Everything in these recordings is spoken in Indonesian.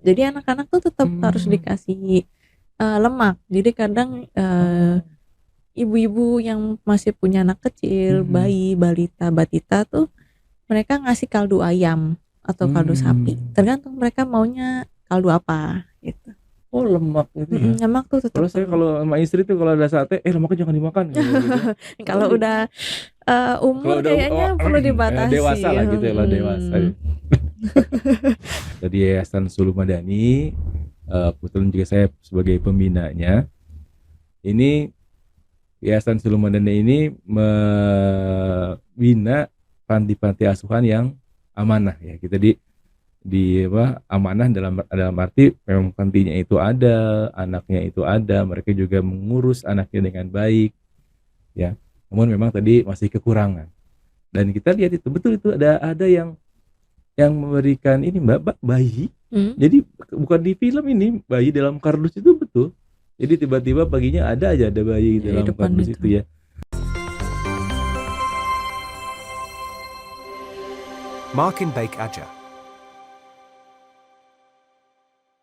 Jadi anak-anak tuh tetap harus Hmm. dikasih lemak. Jadi kadang ibu-ibu yang masih punya anak kecil, Mhm. bayi, balita, batita tuh mereka ngasih kaldu ayam atau kaldu sapi. Hmm. Tergantung mereka maunya kaldu apa gitu. Oh, lemak itu ya. Lemak tuh tetap Kalau saya perlu. kalau sama istri tuh kalau ada sate, lemaknya jangan dimakan gitu ya. Kan Kalau udah kalau umur udah kayaknya perlu dewasa dibatasi. lah gitu ya, lah dewasa ya. Dari Yayasan Suluh Madani, kebetulan juga saya sebagai pembinanya. Ini Yayasan Suluh Madani ini membina panti-panti asuhan yang amanah ya. Kita di amanah dalam arti memang pantinya itu ada, anaknya itu ada, mereka juga mengurus anaknya dengan baik ya. Namun memang tadi masih kekurangan. Dan kita lihat itu betul itu ada yang memberikan ini Mbak bayi. Jadi bukan di film ini, bayi dalam kardus itu betul. Jadi tiba-tiba paginya ada bayi Di dalam depan kardus itu. itu ya. Makin baik aja.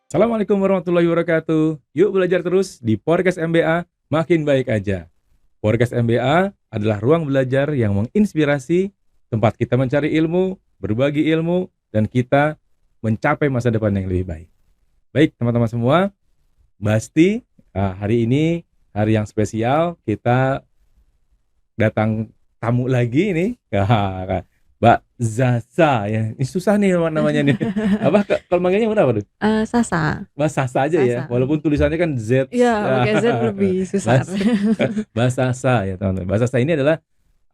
Assalamualaikum warahmatullahi wabarakatuh. Yuk belajar terus di Podcast MBA, makin baik aja. Podcast MBA adalah ruang belajar yang menginspirasi, tempat kita mencari ilmu, berbagi ilmu, dan kita mencapai masa depan yang lebih baik. Baik teman-teman semua, pasti hari ini hari yang spesial, kita datang tamu lagi nih, Mbak Zaza ya. Ini susah nih namanya nih. Apa kalau manggilnya berapa tuh? Sasa. Mbak Sasa aja ya, Sasa. walaupun tulisannya kan Z. Ya, pakai Z lebih susah. Mbak Sasa ya teman-teman. Mbak Sasa ini adalah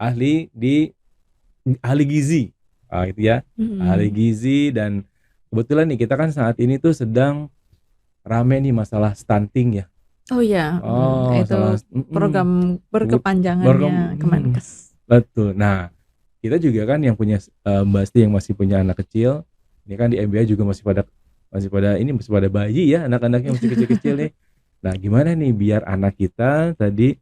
ahli gizi, gitu ya. Ahli gizi, dan kebetulan nih kita kan saat ini tuh sedang rame nih masalah stunting ya. Oh ya, itu program berkepanjangannya Kemenkes. Betul. Nah, kita juga kan yang punya Mbak Asti yang masih punya anak kecil, ini kan di MBA juga masih pada bayi ya, anak-anaknya masih kecil-kecil nih. Nah, gimana nih biar anak kita tadi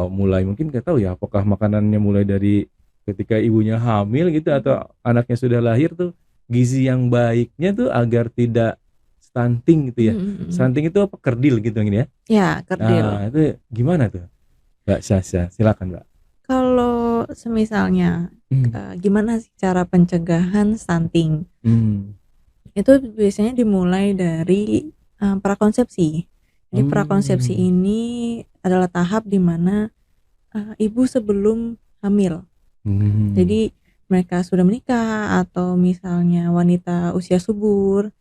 mulai, mungkin nggak tahu ya, apakah makanannya mulai dari ketika ibunya hamil gitu atau anaknya sudah lahir tuh, gizi yang baiknya tuh agar tidak stunting gitu ya. Stunting itu apa? Kerdil gitu ini ya? Ya, kerdil. Nah, itu gimana tuh Mbak Sasa? Silakan Mbak. Kalau semisalnya gimana sih cara pencegahan stunting? Itu biasanya dimulai dari prakonsepsi. Jadi prakonsepsi ini adalah tahap di mana ibu sebelum hamil. Jadi mereka sudah menikah atau misalnya wanita usia subur,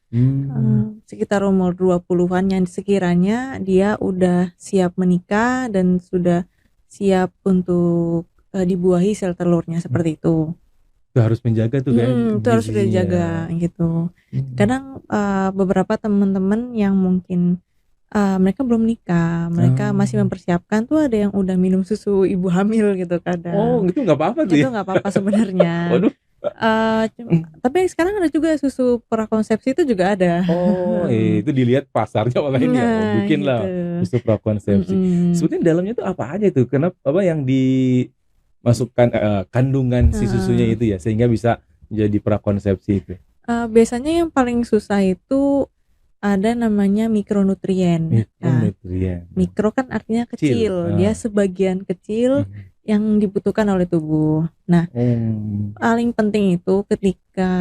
sekitar umur 20-an yang sekiranya dia udah siap menikah dan sudah siap untuk dibuahi sel telurnya, seperti itu. Itu harus menjaga tuh kayak itu harus sudah dijaga gitu. Kadang beberapa teman-teman yang mungkin mereka belum nikah, mereka masih mempersiapkan tuh, ada yang udah minum susu ibu hamil gitu kadang. Oh, gitu nggak apa-apa tuh itu ya? Nggak apa-apa sebenarnya. Waduh. Tapi sekarang ada juga susu prakonsepsi, itu juga ada. Oh, itu dilihat pasarnya online ya, mau bikin lah susu prakonsepsi. Sebetulnya dalamnya tuh apa aja tuh? Kenapa yang dimasukkan kandungan si susunya itu ya, sehingga bisa menjadi prakonsepsi itu? Biasanya yang paling susah itu ada namanya mikronutrien. Mikro kan artinya kecil. Dia sebagian kecil yang dibutuhkan oleh tubuh. Nah, paling penting itu ketika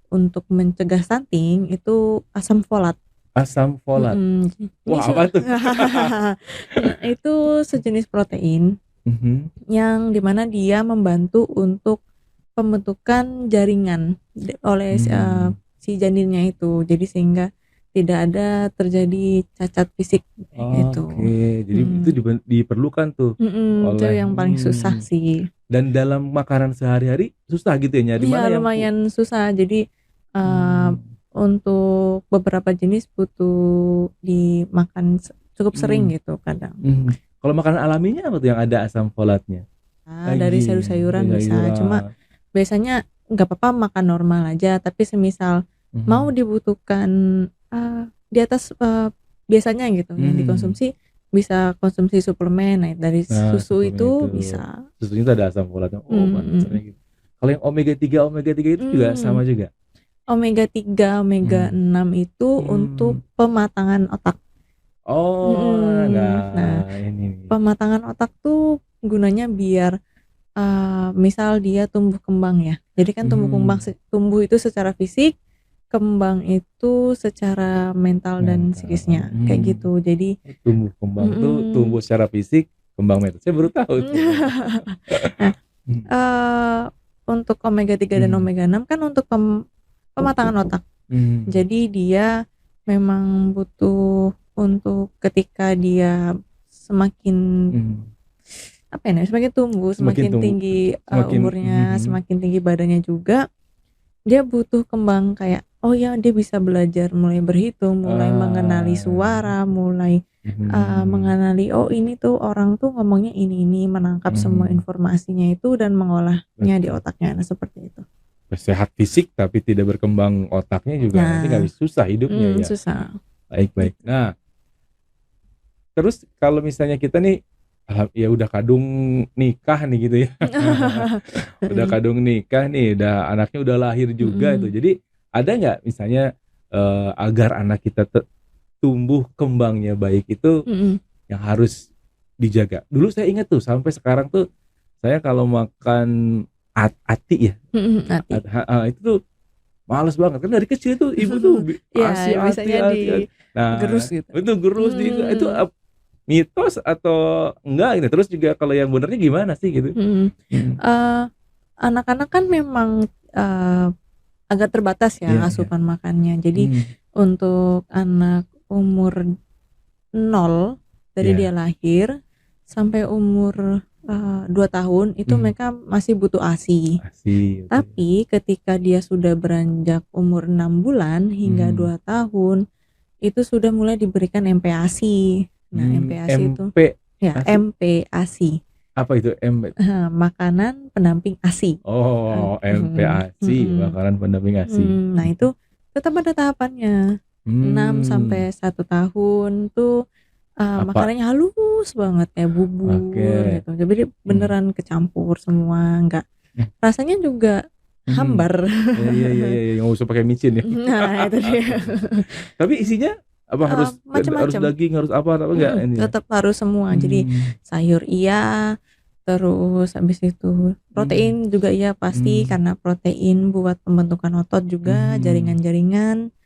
untuk mencegah stunting itu asam folat. Asam folat. Wah, apa tuh? Itu sejenis protein yang dimana dia membantu untuk pembentukan jaringan oleh si janinnya itu. Jadi sehingga tidak ada terjadi cacat fisik gitu. Oke, jadi itu diperlukan tuh itu yang paling susah sih. Dan dalam makanan sehari-hari susah gitu ya nyari mana yang lumayan susah. Jadi untuk beberapa jenis butuh dimakan cukup sering gitu kadang. Kalau makanan alaminya apa tuh yang ada asam folatnya? Dari sayur-sayuran bisa. Cuma biasanya nggak apa-apa makan normal aja. Tapi semisal mau dibutuhkan di atas biasanya gitu yang dikonsumsi, bisa konsumsi suplemen. Nah, dari susu itu bisa. Susunya itu ada asam folatnya. Gitu. Kalau yang omega 3 itu juga sama juga? omega 3, omega 6 itu untuk pematangan otak. Nah, ini pematangan otak tuh gunanya biar misal dia tumbuh kembang ya. Jadi kan tumbuh itu secara fisik, kembang itu secara mental dan psikisnya, kayak gitu. Jadi tumbuh kembang itu tumbuh secara fisik, kembang mental. Saya baru tahu itu. Untuk omega 3 dan omega 6 kan untuk pematangan otak. Jadi dia memang butuh untuk ketika dia semakin semakin tumbuh, semakin tinggi umurnya, semakin tinggi badannya juga, dia butuh kembang kayak dia bisa belajar mulai berhitung, mulai mengenali suara, mulai mengenali ini tuh orang tuh ngomongnya ini, menangkap semua informasinya itu dan mengolahnya di otaknya. Nah, seperti itu. Sehat fisik tapi tidak berkembang otaknya juga nanti nggak susah hidupnya ya. Susah. Baik. Nah, terus kalau misalnya kita nih ya udah kadung nikah nih gitu ya. Udah kadung nikah nih, anaknya udah lahir juga itu. Jadi ada nggak misalnya agar anak kita tumbuh kembangnya baik itu yang harus dijaga? Dulu saya ingat tuh sampai sekarang tuh saya kalau makan ati ya, itu tuh males banget kan dari kecil tuh ibu tuh ati. Nah, gerus gitu. Betul, gerus itu mitos atau enggak gitu. Terus juga kalau yang benernya gimana sih gitu? Anak-anak kan memang agak terbatas ya asupan makannya. Jadi untuk anak umur 0 dari dia lahir sampai umur 2 tahun itu mereka masih butuh ASI. Tapi ketika dia sudah beranjak umur 6 bulan hingga 2 tahun itu sudah mulai diberikan MPASI. Nah, MPASI itu MPASI. Apa itu makanan pendamping ASI. MPASI, makanan pendamping ASI. Nah, itu tetap ada tahapannya. 6 sampai 1 tahun tuh makanannya halus banget kayak bubur gitu. Jadi beneran kecampur semua, enggak. Rasanya juga hambar. Iya, nggak usah pakai micin ya. Nah, itu dia. Tapi isinya apa harus daging, harus apa enggak ini? Tetap harus semua. Jadi sayur terus habis itu protein juga pasti karena protein buat pembentukan otot juga, jaringan-jaringan.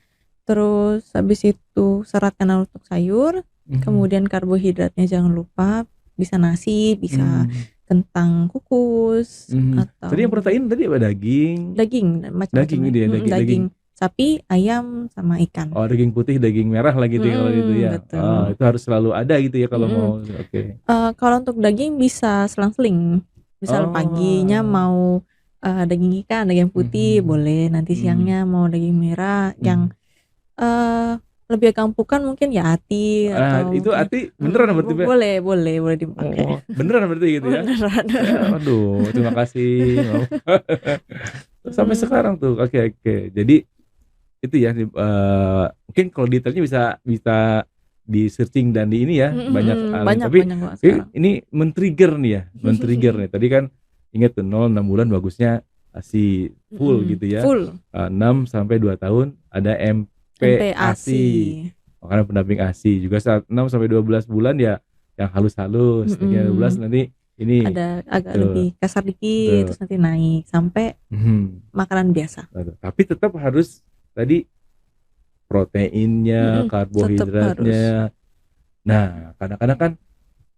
Terus habis itu serat karena untuk sayur. Kemudian karbohidratnya jangan lupa, bisa nasi, bisa kentang kukus atau tadi yang protein tadi apa daging macam-macam. Daging sapi, ayam sama ikan. Daging putih, daging merah lah gitu ya kalau itu ya. Itu harus selalu ada gitu ya kalau mau. Kalau untuk daging bisa selang-seling. Misal paginya mau daging ikan, daging putih boleh, nanti siangnya mau daging merah yang lebih kampukan mungkin ati atau itu ati beneran berarti boleh dipakai. Beneran berarti gitu ya. Beneran. Aduh, terima kasih. Sampai sekarang tuh. Oke. Jadi itu ya mungkin kalau detailnya bisa di searching dan di ini ya banyak tapi ini men-trigger nih ya. Men-trigger nih. Tadi kan ingat tuh 0-6 bulan bagusnya ASI full gitu ya. Full. 6 sampai 2 tahun ada MPASI, makanan pendamping ASI. Juga saat 6 sampai 12 bulan ya yang halus-halus. 12 nanti ini ada agak lebih kasar dikit, terus nanti naik sampai makanan biasa. Tapi tetap harus tadi proteinnya, karbohidratnya. Nah, kadang-kadang kan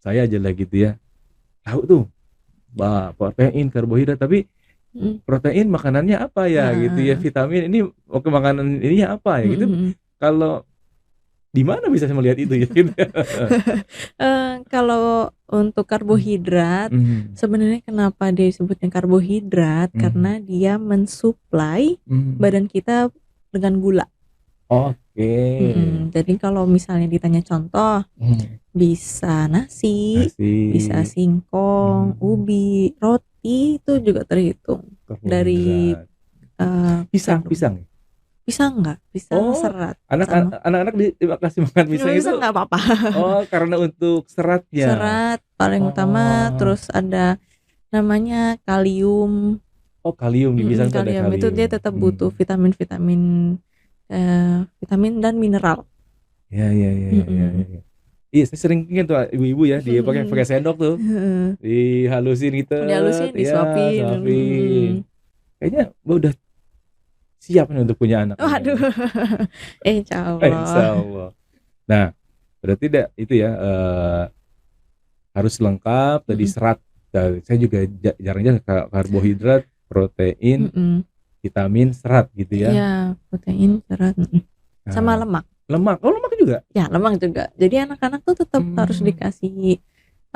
saya aja lah gitu ya, tahu tuh protein, karbohidrat, tapi protein makanannya apa ya gitu ya, vitamin ini ke makanan ini apa ya gitu. Kalau di mana bisa melihat itu ya gitu. Kalau untuk karbohidrat sebenarnya kenapa dia disebutnya karbohidrat karena dia mensuplai badan kita dengan gula. Jadi kalau misalnya ditanya contoh bisa nasi, bisa singkong, ubi, roti itu juga terhitung dari pisang enggak, pisang serat. Anak-anak dikasih makan pisang itu enggak apa-apa. Karena untuk seratnya. Serat paling utama, terus ada namanya kalium. Oh, kalium di pisang tuh ada Kalium kalium. itu dia tetap butuh vitamin dan mineral. Ya. Iya, saya sering ingat tuh ibu-ibu ya, dia pakai sendok tuh, dihalusin gitu, Dihalusin, disuapin. suapin. Kayaknya udah siap nih untuk punya anak. Waduh. Insya Allah. Nah, berarti itu ya harus lengkap tadi serat. Saya juga jarang-jarang karbohidrat, protein, vitamin, serat gitu ya. Iya, protein, serat, sama lemak. Lemak juga? Ya, lemak juga. Jadi anak-anak tuh tetap harus dikasih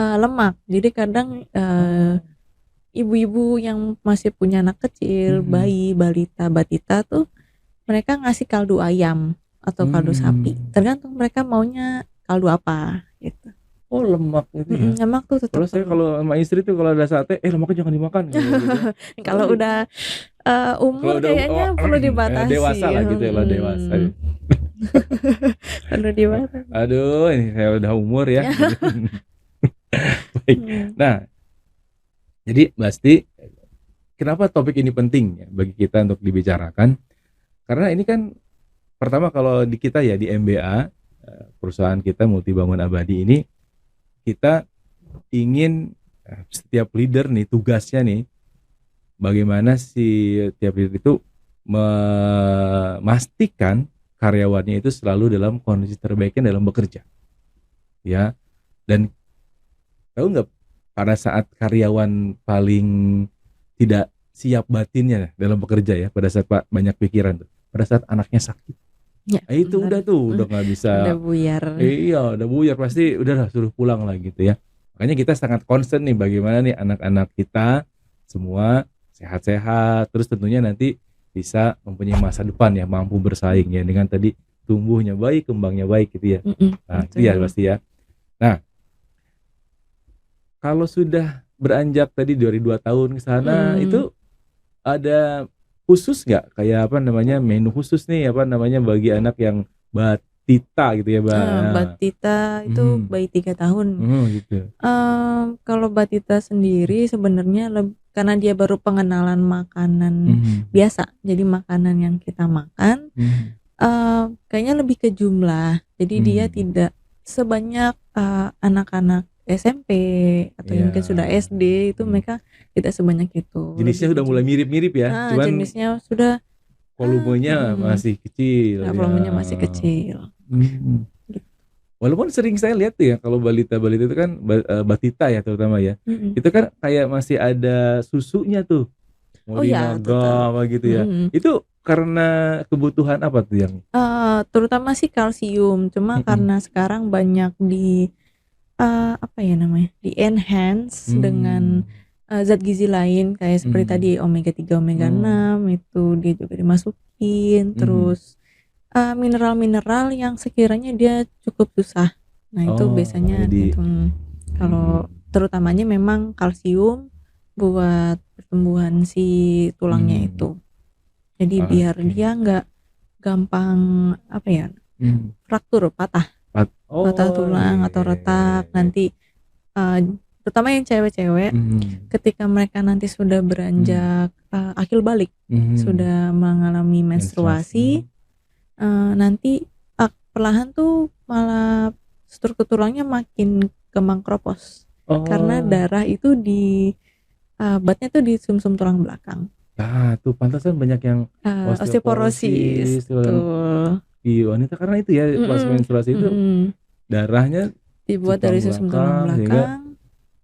lemak. Jadi kadang ibu-ibu yang masih punya anak kecil, bayi, balita, batita tuh mereka ngasih kaldu ayam atau kaldu sapi. Tergantung mereka maunya kaldu apa gitu. Oh, lemak itu ya. Lemak tuh tetap. Kalau sama istri tuh kalau ada sate, lemaknya jangan dimakan gitu. Kalau udah umur kayaknya perlu dibatasi. Dewasa lah gitu ya, dewasa. Perlu dibatasi. Aduh, ini saya udah umur ya. Baik. Nah, jadi pasti kenapa topik ini penting ya bagi kita untuk dibicarakan? Karena ini kan pertama kalau di kita ya di MBA, perusahaan kita Multibangun Abadi ini, kita ingin setiap leader nih tugasnya nih bagaimana si tiap leader itu memastikan karyawannya itu selalu dalam kondisi terbaiknya dalam bekerja ya. Dan tahu nggak, pada saat karyawan paling tidak siap batinnya dalam bekerja ya, pada saat banyak pikiran tuh, pada saat anaknya sakit ya, itu benar. udah nggak bisa, udah buyar. Iya, udah buyar, pasti udahlah suruh pulang lah gitu ya. Makanya kita sangat concern nih bagaimana nih anak-anak kita semua sehat-sehat, terus tentunya nanti bisa mempunyai masa depan yang mampu bersaing ya, dengan tadi tumbuhnya baik, kembangnya baik gitu ya. Nah, itu ya pasti ya. Nah, kalau sudah beranjak tadi dari 2 tahun ke sana, itu ada khusus nggak kayak menu khusus nih bagi anak yang batita gitu ya, batita itu bayi 3 tahun. Gitu. Kalau batita sendiri sebenarnya karena dia baru pengenalan makanan biasa, jadi makanan yang kita makan kayaknya lebih ke jumlah. Jadi dia tidak sebanyak anak-anak SMP atau mungkin sudah SD, itu mereka tidak sebanyak itu. Jenisnya sudah mulai mirip-mirip ya, cuman jenisnya sudah volumenya masih kecil. Volumenya masih kecil. Walaupun sering saya lihat tuh ya, kalau balita-balita itu kan batita ya terutama ya, itu kan kayak masih ada susunya tuh, mau apa gitu ya. Itu karena kebutuhan apa tuh yang? Terutama sih kalsium, cuma karena sekarang banyak di di enhance dengan zat gizi lain kayak seperti tadi omega 3, omega 6 itu dia juga dimasukin, terus mineral-mineral yang sekiranya dia cukup susah. Nah, itu biasanya kalau terutamanya memang kalsium buat pertumbuhan si tulangnya itu. Jadi biar dia nggak gampang fraktur, patah tulang atau retak. Nanti terutama yang cewek-cewek ketika mereka nanti sudah beranjak akil balik, sudah mengalami menstruasi, nanti perlahan tuh malah struktur tulangnya makin kembang kropos karena darah itu di batnya tuh di sumsum tulang belakang. Tuh pantasan banyak yang osteoporosis di wanita karena itu ya, pas menstruasi itu darahnya dibuat dari sumsum tulang belakang,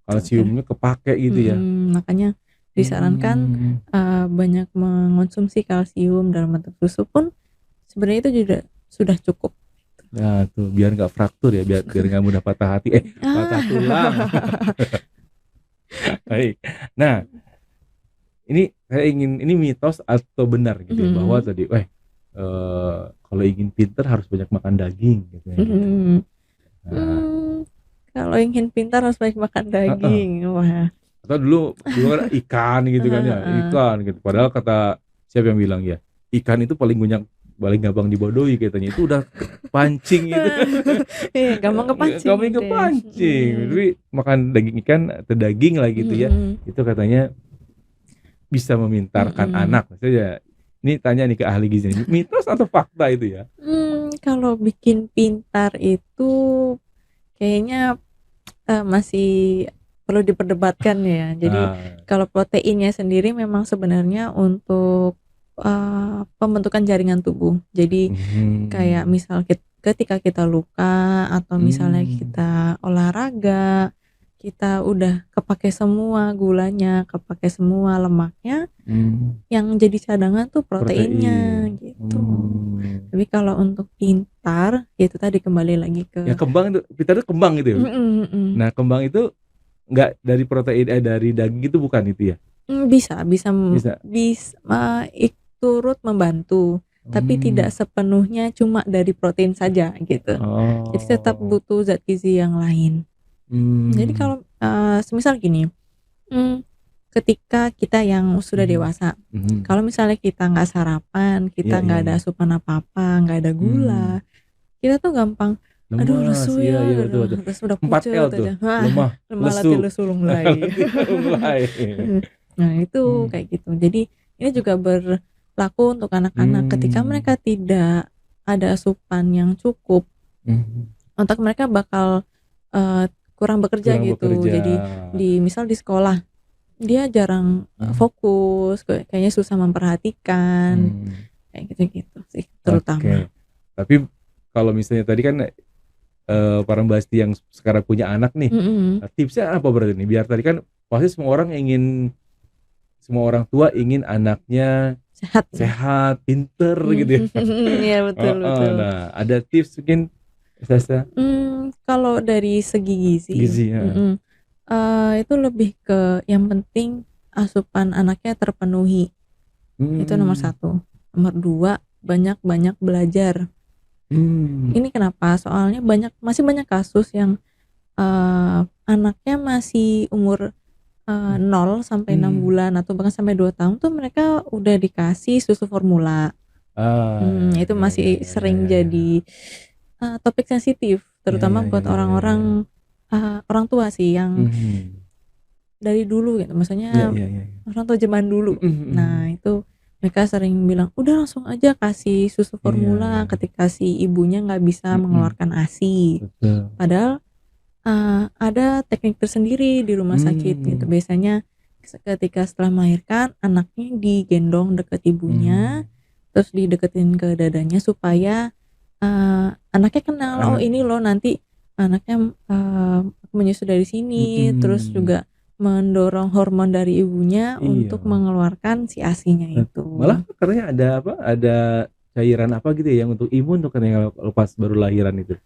kalsiumnya kepake gitu ya. Makanya disarankan banyak mengonsumsi kalsium dalam bentuk susu pun sebenarnya itu juga sudah cukup. Nah tuh biar nggak fraktur ya, biar nggak mudah patah hati, patah tulang. Baik. Nah, ini mitos atau benar gitu ya, bahwa tadi kalau ingin pintar harus banyak makan daging gitu ya. Kalau ingin pintar harus banyak makan daging. Wah. Atau dulu kan ikan gitu kan ya, ikan gitu. Padahal kata siapa yang bilang ya, ikan itu paling gampang dibodohi katanya, itu udah pancing gitu. Gampang kepancing. Jadi makan daging ikan atau daging lah gitu ya. Itu katanya bisa memintarkan anak? Maksudnya ini tanya nih ke ahli gizi, mitos atau fakta itu ya? Kalau bikin pintar itu kayaknya masih perlu diperdebatkan ya. Jadi kalau proteinnya sendiri memang sebenarnya untuk pembentukan jaringan tubuh. Jadi kayak misal ketika kita luka atau misalnya kita olahraga, kita udah kepake semua gulanya, kepake semua lemaknya, yang jadi cadangan tuh proteinnya gitu. Tapi kalau untuk pintar, ya itu tadi kembali lagi ke ya kembang itu, pintar itu kembang gitu ya. Nah kembang itu nggak dari protein dari daging itu, bukan itu ya? Bisa turut membantu, tapi tidak sepenuhnya cuma dari protein saja gitu. Jadi tetap butuh zat gizi yang lain. Jadi kalau semisal gini, ketika kita yang sudah dewasa, kalau misalnya kita nggak sarapan, kita nggak ada asupan apa-apa, nggak ada gula, kita tuh gampang aduh lesu ya, terus udah pucet aja, lemah lesu mulai. Nah itu kayak gitu. Jadi ini juga berlaku untuk anak-anak. Ketika mereka tidak ada asupan yang cukup, otak mereka bakal kurang bekerja gitu. Jadi misal di sekolah dia jarang fokus, kayaknya susah memperhatikan, kayak gitu sih terutama. Tapi kalau misalnya tadi kan para Mbasti yang sekarang punya anak nih, tipsnya apa berarti nih? Biar tadi kan pasti semua orang tua ingin anaknya sehat, pinter gitu ya. Iya betul. Nah, ada tips mungkin Sasa? Kalau dari segi gizi ya. Itu lebih ke yang penting asupan anaknya terpenuhi. Itu nomor 1. Nomor 2, banyak belajar. Ini kenapa? Soalnya masih banyak kasus yang anaknya masih umur 0 sampai 6 bulan atau bahkan sampai 2 tahun tuh mereka udah dikasih susu formula. Itu masih sering jadi topik sensitif, terutama buat orang-orang orang tua sih yang dari dulu gitu, maksudnya orang tua zaman dulu. Nah itu mereka sering bilang udah langsung aja kasih susu formula ketika si ibunya nggak bisa mengeluarkan ASI. Padahal ada teknik tersendiri di rumah sakit gitu. Biasanya ketika setelah melahirkan anaknya digendong deket ibunya, terus dideketin ke dadanya supaya anaknya kenal, oh ini loh nanti anaknya menyusu dari sini, terus juga mendorong hormon dari ibunya untuk mengeluarkan si ASI-nya itu. Malah katanya ada cairan apa gitu ya yang untuk imun tuh kan yang lepas baru lahiran itu.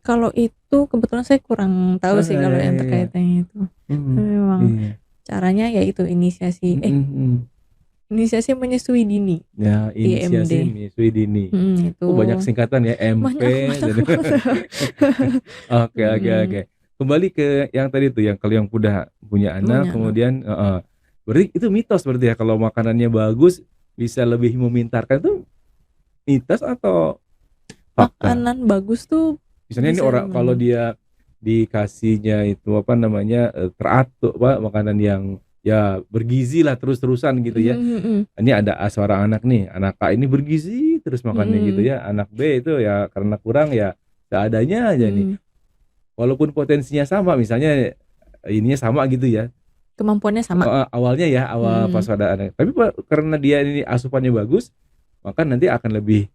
Kalau itu kebetulan saya kurang tahu sih kalau yang terkaitannya itu. Memang caranya yaitu inisiasi menyusui dini. Ya, inisiasi menyusui dini. Itu. Banyak singkatan ya, MP. Oke. Kembali ke yang tadi tuh, yang kalau yang udah punya anak, kemudian berarti itu mitos berarti ya, kalau makanannya bagus bisa lebih memintarkan, itu mitos atau fakta? Makanan bagus tuh misalnya ini orang kalau dia dikasihnya itu teratur makanan yang ya bergizi lah terus-terusan gitu ya. Ini ada seorang anak nih, anak A ini bergizi terus makannya gitu ya, anak B itu ya karena kurang ya seadanya aja nih. Walaupun potensinya sama, misalnya ininya sama gitu ya, kemampuannya sama awalnya ya, pas ada anak, tapi karena dia ini asupannya bagus, maka nanti akan lebih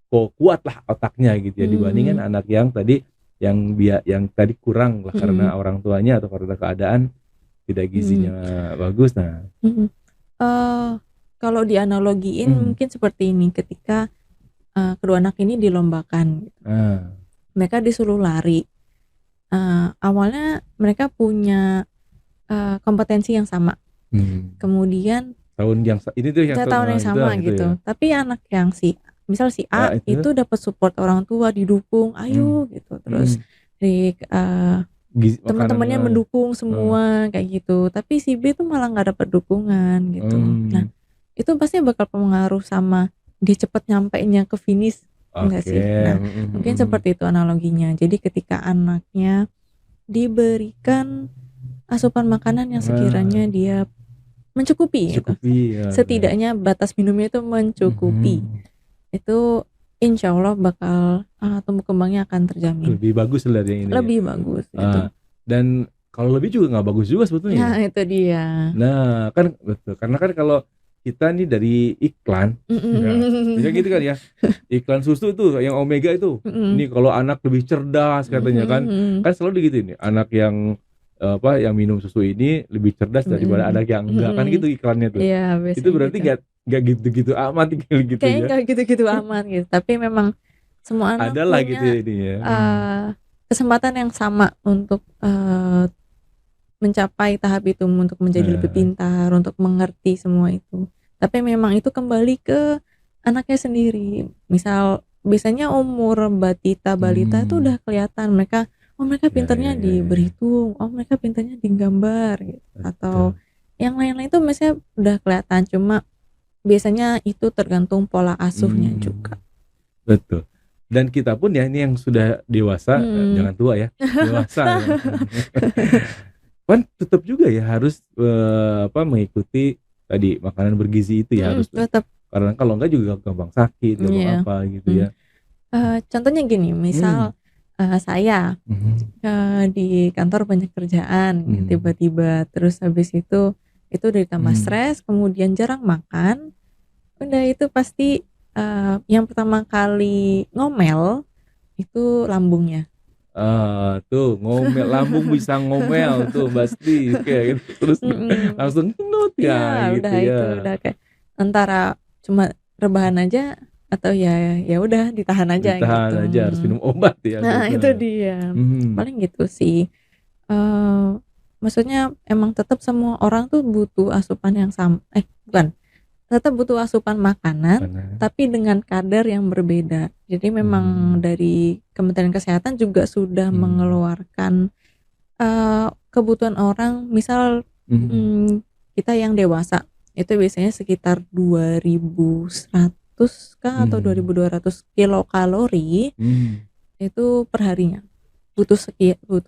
kuat lah otaknya gitu ya, dibandingkan anak yang tadi yang tadi kurang lah karena orang tuanya atau karena keadaan tidak gizinya bagus. Nah kalau dianalogiin mungkin seperti ini, ketika kedua anak ini dilombakan gitu. Mereka disuruh lari, awalnya mereka punya kompetensi yang sama, kemudian tahun yang sama gitu ya. Tapi anak yang misal si A itu dapat support orang tua, didukung, ayo gitu, terus di teman-temannya mendukung semua kayak gitu. Tapi si B tuh malah nggak dapat dukungan gitu. Nah itu pasti bakal pengaruh sama dia cepet nyampainya ke finish, enggak sih? Nah mungkin seperti itu analoginya. Jadi ketika anaknya diberikan asupan makanan yang sekiranya dia mencukupi gitu. Ya, Setidaknya batas minumnya itu mencukupi. Itu insya Allah bakal tumbuh kembangnya akan terjamin. Lebih bagus lah yang ini. Lebih bagus gitu. Dan kalau lebih juga nggak bagus juga sebetulnya. Nah itu dia. Nah kan betul, karena kan kalau kita nih dari iklan, misalnya gitu kan ya, iklan susu tuh yang omega itu, ini kalau anak lebih cerdas katanya kan selalu gitu ini, anak yang yang minum susu ini lebih cerdas daripada anak yang enggak kan gitu iklannya tuh. Iya, itu berarti nggak gitu-gitu amat gitu kayaknya ya. nggak gitu-gitu amat gitu, tapi memang semua anak adalah punya gitu ya ini ya. Kesempatan yang sama untuk mencapai tahap itu, untuk menjadi lebih pintar, untuk mengerti semua itu. Tapi memang itu kembali ke anaknya sendiri. Misal biasanya umur balita itu udah kelihatan mereka pintarnya di berhitung, mereka pintarnya di gambar gitu. Atau yang lain-lain itu misalnya udah kelihatan, cuma biasanya itu tergantung pola asuhnya juga. Betul. Dan kita pun ya ini yang sudah dewasa, jangan tua ya, dewasa. Kan tetap juga ya harus mengikuti tadi makanan bergizi itu ya, harus tetap. Karena kalau enggak juga gampang sakit, gampang apa gitu ya. Contohnya gini, misal saya di kantor banyak kerjaan, tiba-tiba terus habis itu udah ditambah stres, kemudian jarang makan, udah itu pasti yang pertama kali ngomel itu lambungnya. Tuh ngomel, lambung bisa ngomel tuh pasti kayak gitu. Terus langsung nut ya gitu udah ya. Itu udah kayak antara cuma rebahan aja atau ya udah ditahan aja gitu. Aja harus minum obat ya. Nah itu dia. Paling gitu sih. Maksudnya emang tetap semua orang tuh butuh asupan yang sama. Tetap butuh asupan makanan, tapi dengan kadar yang berbeda. Jadi memang dari Kementerian Kesehatan juga sudah mengeluarkan kebutuhan orang. Misal kita yang dewasa itu biasanya sekitar 2.100 atau 2.200 kilokalori itu perharinya. Butuh segitu.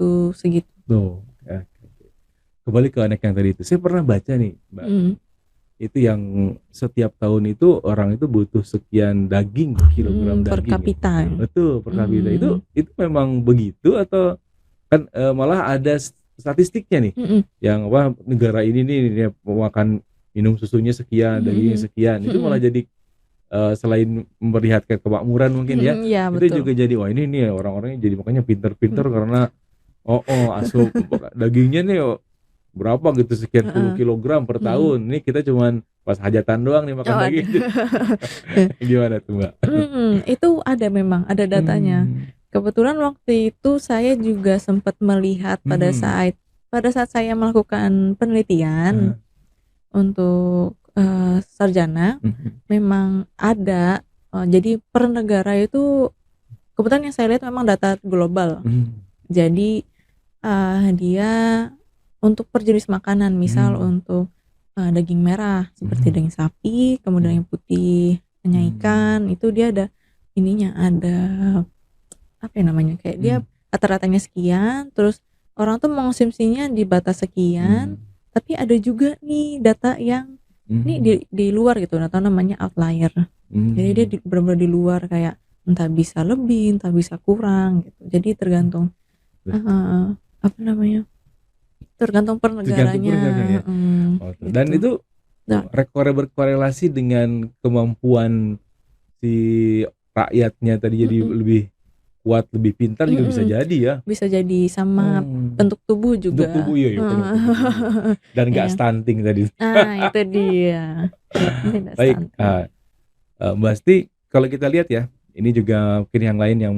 Tuh. Kembali ke anak yang tadi itu, saya pernah baca nih, Mbak. Itu yang setiap tahun itu orang itu butuh sekian daging, kilogram per daging. kapita. Betul, per kapita. Itu memang begitu atau kan malah ada statistiknya nih. Yang negara ini nih makan minum susunya sekian, dagingnya sekian. Itu malah jadi selain memperlihatkan kemakmuran mungkin ya. Itu betul. juga jadi ini nih orang-orangnya jadi makanya pinter-pinter karena asup dagingnya nih berapa gitu sekian puluh kilogram per tahun. Ini kita cuman pas hajatan doang nih makan daging. Gimana tuh Mbak? Itu memang ada datanya. Kebetulan waktu itu saya juga sempat melihat pada saat saya melakukan penelitian untuk sarjana, memang ada. Jadi per negara itu kebetulan yang saya lihat memang data global. Jadi dia untuk per jenis makanan, misal untuk daging merah seperti daging sapi, kemudian yang putih hanya ikan, itu dia ada ada apa ya namanya, kayak dia rata-ratanya sekian, terus orang tuh mengonsumsinya di batas sekian, tapi ada juga nih data yang ini di luar gitu, atau namanya outlier. Jadi dia benar-benar di luar, kayak entah bisa lebih, entah bisa kurang gitu. Jadi tergantung tergantung per negaranya. Ya. Dan itu berkorelasi dengan kemampuan si rakyatnya tadi jadi lebih kuat, lebih pintar juga bisa jadi ya. Bisa jadi sama bentuk tubuh juga. Bentuk tubuh ya. Dan nggak stunting tadi. Itu dia. Baik, Mbak Asti, kalau kita lihat ya, ini juga mungkin yang lain yang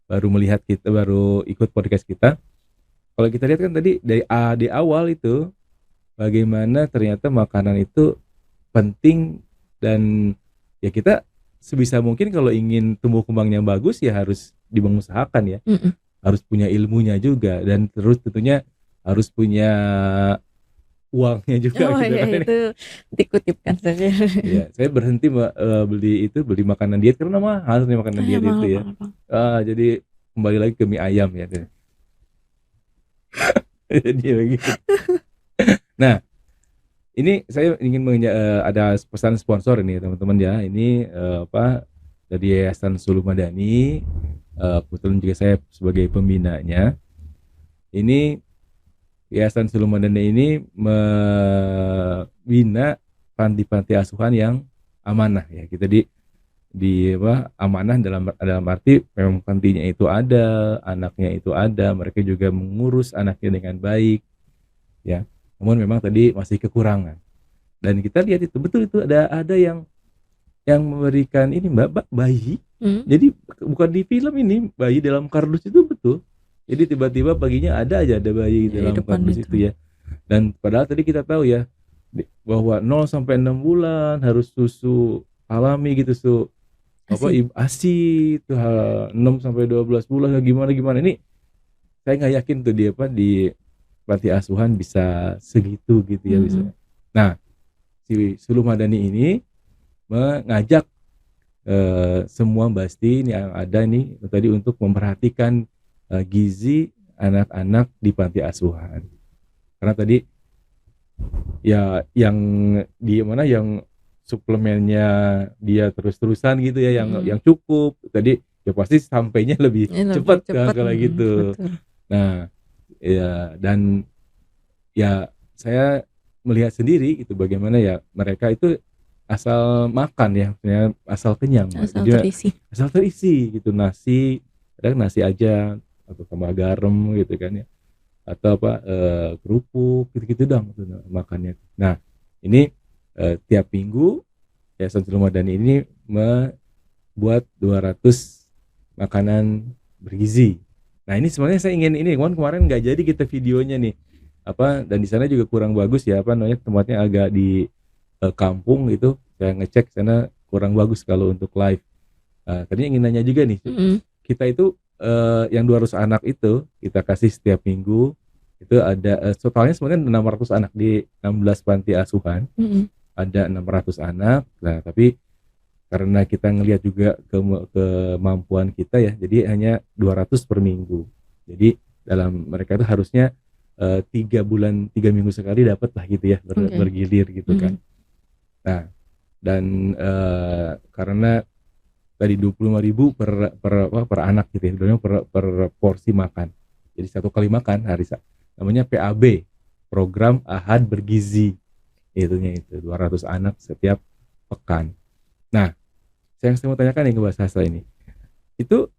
baru melihat kita, baru ikut podcast kita. Kalau kita lihat kan tadi di awal itu bagaimana ternyata makanan itu penting, dan ya kita sebisa mungkin kalau ingin tumbuh kembangnya bagus ya harus diusahakan ya. Harus punya ilmunya juga, dan terus tentunya harus punya uangnya juga gitu kan. Itu dikutipkan saja. Ya, saya berhenti beli makanan diet karena mahal nih makanan diet itu ya. Jadi kembali lagi ke mie ayam ya. Jadi begitu. Nah, ini saya ingin ada pesan sponsor ini teman-teman ya. Ini dari Yayasan Suluh Madani. Kebetulan juga saya sebagai pembinanya. Ini Yayasan Suluh Madani ini membina panti-panti asuhan yang amanah ya. Kita di amanah dalam arti memang pantinya itu ada, anaknya itu ada, mereka juga mengurus anaknya dengan baik ya. Namun memang tadi masih kekurangan. Dan kita lihat itu betul itu ada yang memberikan ini Mbak bayi. Jadi bukan di film ini, bayi dalam kardus itu betul. Jadi tiba-tiba paginya ada bayi dalam kardus itu ya. Dan padahal tadi kita tahu ya bahwa 0 sampai 6 bulan harus susu alami gitu, ASI itu 6 sampai 12 bulan gimana ini saya nggak yakin tuh di panti asuhan bisa segitu gitu ya bisa. Nah, si Suluh Madani ini mengajak semua Basti ini yang ada ini tadi untuk memperhatikan gizi anak-anak di panti asuhan. Karena tadi ya yang suplemennya dia terus-terusan gitu ya, yang cukup tadi ya pasti sampainya lebih cepat kalau gitu. Betul. Nah ya, dan ya saya melihat sendiri itu bagaimana ya mereka itu asal makan ya, asal kenyang, asal terisi gitu, nasi aja atau tambah garam gitu kan ya, atau kerupuk gitu dong makannya. Nah ini tiap minggu Yayasan Suluh Madani ini membuat 200 makanan bergizi. Nah ini sebenarnya saya ingin ini kemarin nggak jadi kita videonya nih dan di sana juga kurang bagus ya tempatnya agak di kampung gitu, saya ngecek sana kurang bagus kalau untuk live. Tadi ingin nanya juga nih, kita itu yang 200 anak itu kita kasih setiap minggu itu ada totalnya sebenarnya 600 anak di 16 panti asuhan. Ada 600 anak. Nah, tapi karena kita ngelihat juga kemampuan kita ya, jadi hanya 200 per minggu. Jadi dalam mereka itu harusnya 3 minggu sekali dapat lah gitu ya, bergilir gitu kan. Nah, dan karena tadi 25.000 per anak gitu ya, per porsi makan. Jadi satu kali makan namanya PAB, program Ahad Bergizi. Itunya itu 200 anak setiap pekan. Nah, saya mau tanyakan nih ke Mbak Sasa ini. Itu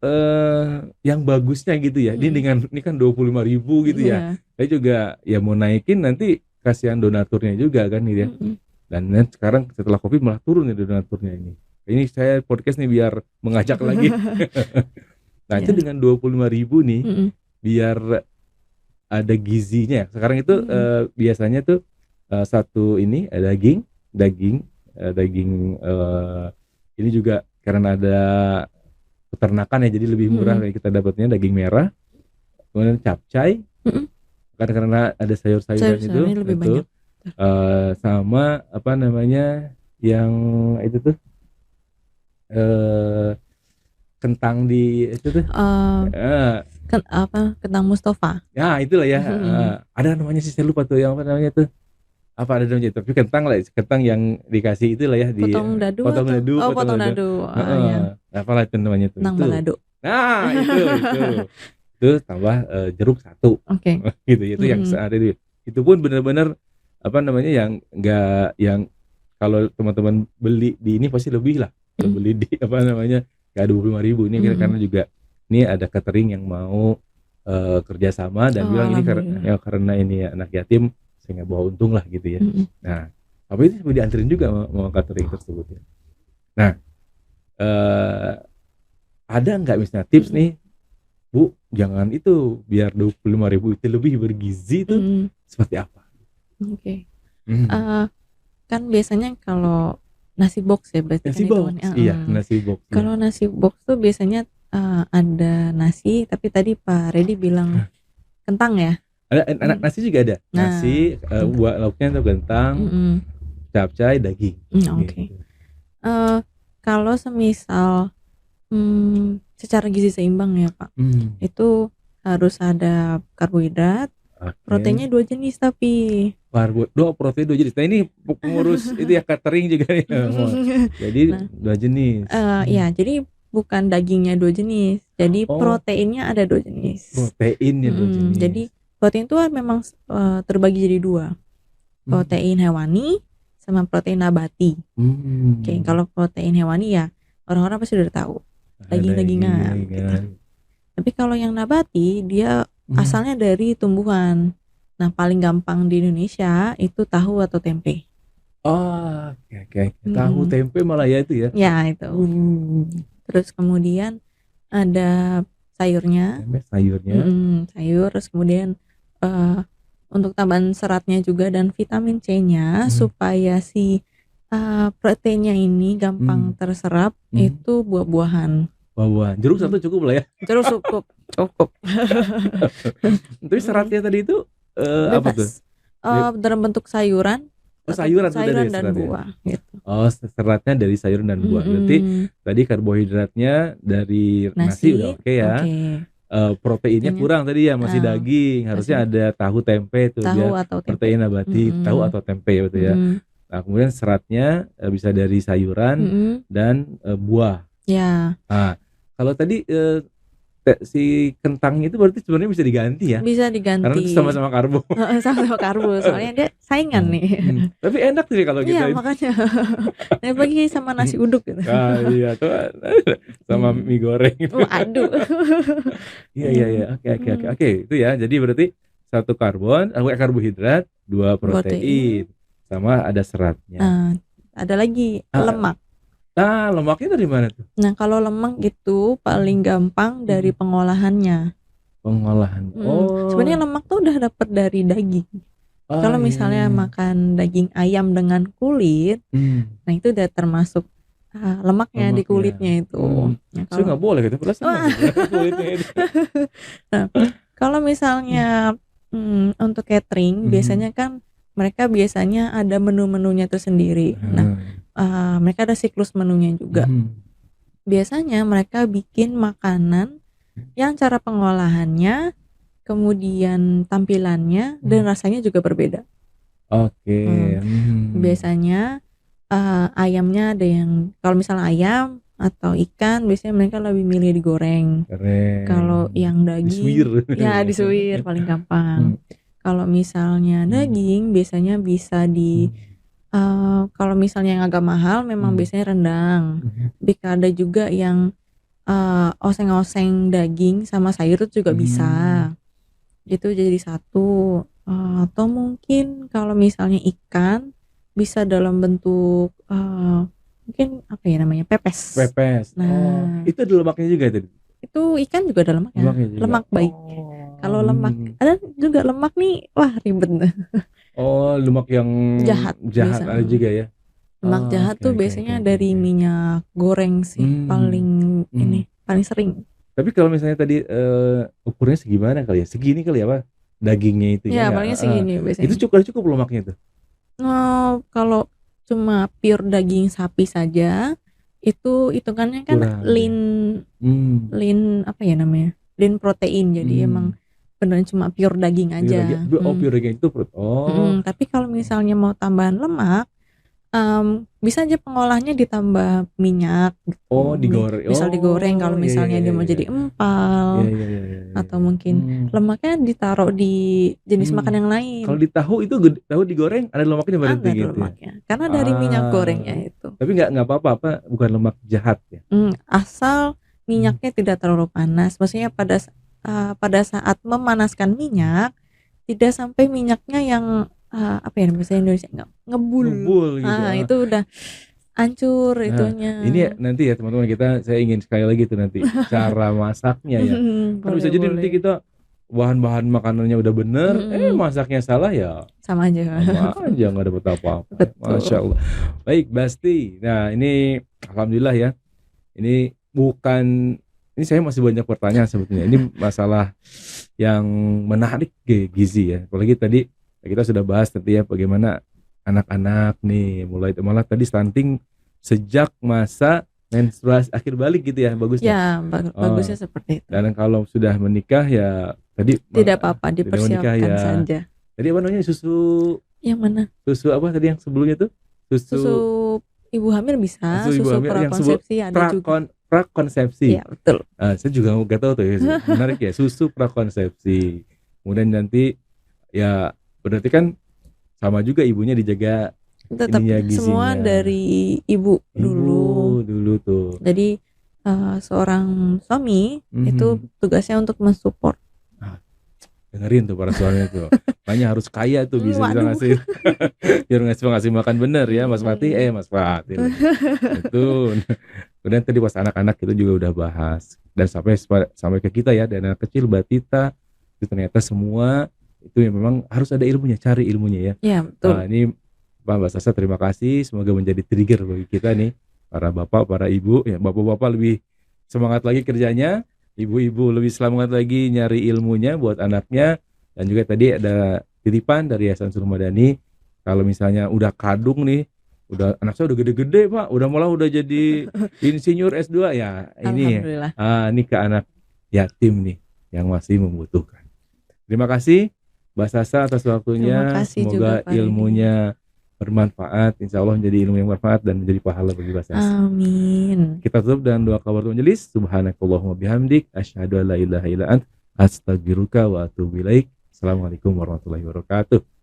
yang bagusnya gitu ya. Ini kan 25.000 gitu ya. Saya juga ya mau naikin nanti kasihan donaturnya juga kan gitu ya. Dan sekarang setelah Covid malah turun ya donaturnya ini. Ini saya podcast nih biar mengajak lagi. Nah, itu dengan 25.000 nih biar ada gizinya. Sekarang itu biasanya tuh satu ini daging ini juga karena ada peternakan ya, jadi lebih murah kayak kita dapatnya daging merah, kemudian capcay karena ada sayur-sayuran itu sama yang itu tuh kentang di itu tuh kentang Mustafa ya, itulah ya. Ada namanya sih, saya lupa tuh yang namanya tuh ada namanya, tapi kentang yang dikasih itulah ya, potong dadu. Ya. Apalah itu namanya tuh, kentang balado. Nah itu tambah jeruk 1 gitu, itu yang ada itu pun benar-benar yang enggak, yang kalau teman-teman beli di ini pasti lebih lah, beli di kayak 25.000 ini karena juga ini ada catering yang mau kerjasama dan bilang ini karena ini ya, anak yatim saya nggak bawa untung lah gitu ya. Nah, tapi itu dianterin juga mau catering tersebut ya. Nah, ada nggak misalnya tips nih, Bu, jangan itu biar 25.000 itu lebih bergizi itu seperti apa? Kan biasanya kalau nasi box ya berarti nasi box, nasi box. Kalau nasi box tuh biasanya ada nasi, tapi tadi Pak Redi bilang kentang ya. Ada nasi juga ada. Nasi, buah lauknya itu kentang, capcay, daging. Gitu. Kalau semisal secara gizi seimbang ya Pak, itu harus ada karbohidrat, Proteinnya 2 jenis tapi. Protein 2 jenis. Nah ini pengurus itu ya catering juga ya. Jadi 2 jenis. Ya, jadi bukan dagingnya 2 jenis. Jadi proteinnya ada 2 jenis. Proteinnya 2 jenis. Jadi protein itu memang terbagi jadi 2. Protein hewani sama protein nabati. Oke, kalau protein hewani ya orang-orang pasti udah tahu. Daging-dagingan gitu. Tapi kalau yang nabati dia asalnya dari tumbuhan. Nah, paling gampang di Indonesia itu tahu atau tempe. Oke. Tahu tempe malah ya itu ya. Ya, itu. Terus kemudian ada sayurnya. Sayur, terus kemudian untuk tambahan seratnya juga dan vitamin C-nya supaya si proteinnya ini gampang terserap itu buah-buahan. Jeruk 1 cukup lah ya. Jeruk cukup. Tapi seratnya tadi itu apa tuh? Dalam bentuk sayuran. Sayuran dan buah gitu. Seratnya dari sayuran dan buah. Berarti tadi karbohidratnya dari nasi udah oke ya. Proteinnya kurang tadi ya, masih daging. Harusnya ada tahu tempe tuh ya. Protein nabati, tahu atau tempe ya betul ya. Nah, kemudian seratnya bisa dari sayuran dan buah. Ya. Nah, kalau tadi si kentang itu berarti sebenarnya bisa diganti ya? Bisa diganti. Karena itu sama-sama karbo. Sama-sama karbo, soalnya dia saingan nih. Tapi enak sih kalau kita. Iya, makanya. Bagi sama nasi uduk gitu. Iya, tuh sama mie goreng. Aduh. Iya. Oke, itu ya. Jadi berarti 1 karbohidrat, 2 protein. Sama ada seratnya. Ada lagi lemak. Nah, lemaknya dari mana tuh? Nah, kalau lemak itu paling gampang dari pengolahannya. Sebenarnya lemak tuh udah dapat dari daging. Kalau misalnya makan daging ayam dengan kulit, nah itu udah termasuk lemaknya di kulitnya itu. Saya nggak boleh gitu, kulitnya itu. Nah, kalau misalnya untuk catering, biasanya kan mereka biasanya ada menu-menunya tersendiri. Nah, mereka ada siklus menunya juga. Biasanya mereka bikin makanan yang cara pengolahannya, kemudian tampilannya dan rasanya juga berbeda. Oke. Biasanya ayamnya ada yang, kalau misalnya ayam atau ikan biasanya mereka lebih milih digoreng. Kalau yang daging disuir paling gampang. Kalau misalnya daging biasanya bisa kalau misalnya yang agak mahal memang biasanya rendang. Tapi ada juga yang oseng-oseng daging sama sayur itu juga bisa. Itu jadi 1. Atau mungkin kalau misalnya ikan bisa dalam bentuk mungkin apa ya namanya, pepes. Nah, itu ada lemaknya juga tadi. Itu ikan juga ada lemaknya. Lemak baik. Kalau lemak ada juga lemak nih, wah ribet. Lemak yang jahat ada juga ya. Lemak jahat tuh biasanya dari minyak goreng sih paling paling sering. Tapi kalau misalnya tadi ukurnya segimana kali ya? Segini kali ya apa? Dagingnya itu ya. Palingnya segini biasanya. Itu cukup lemaknya tuh. Kalau cuma pure daging sapi saja itu hitungannya kan lean apa ya namanya? Lean protein. Jadi emang beneran cuma pure daging aja. Pure daging itu tapi kalau misalnya mau tambahan lemak, bisa aja pengolahnya ditambah minyak gitu. Digoreng. Misal digoreng kalau misalnya dia mau jadi empal. Atau mungkin lemaknya ditaruh di jenis makan yang lain. Kalau di tahu itu tahu digoreng ada lemaknya berarti gitu. Lemaknya. Karena dari minyak gorengnya itu. Tapi nggak apa-apa, bukan lemak jahat ya. Asal minyaknya tidak terlalu panas. Maksudnya pada saat memanaskan minyak tidak sampai minyaknya yang apa ya bahasa Indonesia ngebul gitu. Itu udah hancur itunya. Ini nanti ya teman-teman saya ingin sekali lagi tuh nanti cara masaknya ya. Kan bisa jadi nanti kita bahan-bahan makanannya udah bener, masaknya salah ya. Sama aja nggak dapet apa-apa. Masya Allah. Baik Basti. Nah ini alhamdulillah ya. Ini saya masih banyak pertanyaan sebetulnya. Ini masalah yang menarik gizi ya. Apalagi tadi kita sudah bahas nanti ya bagaimana anak-anak nih malah tadi stunting sejak masa menstruasi akhir balik gitu ya, bagusnya. Ya, bagusnya seperti itu. Dan kalau sudah menikah ya Tadi Tidak apa-apa, tidak menikah dipersiapkan ya. saja. Tadi apa namanya, susu Yang mana? susu apa tadi yang sebelumnya tuh? Susu ibu hamil bisa, Susu ibu susu hamil yang prakonsepsi ada juga. prakonsepsi. Iya, betul. Saya juga nggak tahu tuh ya. Menarik ya, susu prakonsepsi. Kemudian nanti ya berarti kan sama juga ibunya dijaga Tetap ininya, gizinya. semua dari ibu dulu tuh. Jadi seorang suami itu tugasnya untuk mensupport. Dengerin tuh para suami tuh. Makanya harus kaya tuh bisa ngasih biar ngasih makan bener ya Mas Fatih. Mas Fatih itu. Kemudian tadi pas anak-anak itu juga udah bahas dan sampai ke kita ya, dan anak kecil batita itu ternyata semua itu yang memang harus ada ilmunya, cari ilmunya ya. Iya, betul. Nah, ini Mbak Sasa terima kasih, semoga menjadi trigger bagi kita nih para bapak, para ibu ya. Bapak-bapak lebih semangat lagi kerjanya, ibu-ibu lebih semangat lagi nyari ilmunya buat anaknya. Dan juga tadi ada titipan dari Yayasan Surmadani, kalau misalnya udah kadung nih, udah anak saya udah gede-gede Pak, udah jadi insinyur S2 ya, ini ini ke anak yatim nih yang masih membutuhkan. Terima kasih Mbak Sasa atas waktunya. Semoga ilmunya bermanfaat, insya Allah menjadi ilmu yang bermanfaat dan menjadi pahala bagi Mbak Sasa. Amin. Kita tutup dengan doa kafaratul majelis. Subhanakallahumma bihamdik, asyhadu an la ilaha illa ant, astaghfiruka wa atubu ilaik. Assalamualaikum warahmatullahi wabarakatuh.